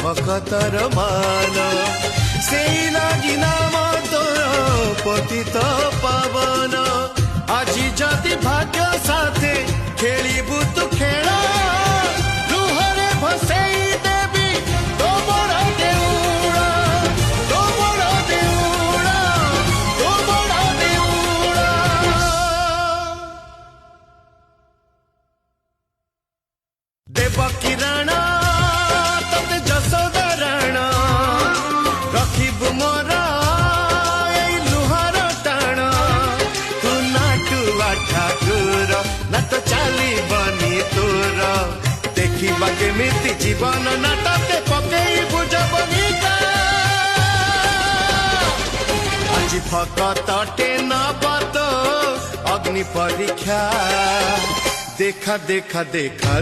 भकतर मान से लगी नाम तोर पतित पावन आज जदि भाग्य साथे खेलिबु तू खेल लुहरे भसई देवी तो बड़ देउड़ा तो बड़ देउड़ा तो बड़ देउड़ा। देवकी राणा तते जसोदा राणा रखिबु मोर ठाकुर ना तो चली बनी तोर देखा केमिति जीवन नाटके पकई बुझबनी आज भकतटे नबत अग्नि परीक्षा देखा देखा देखा।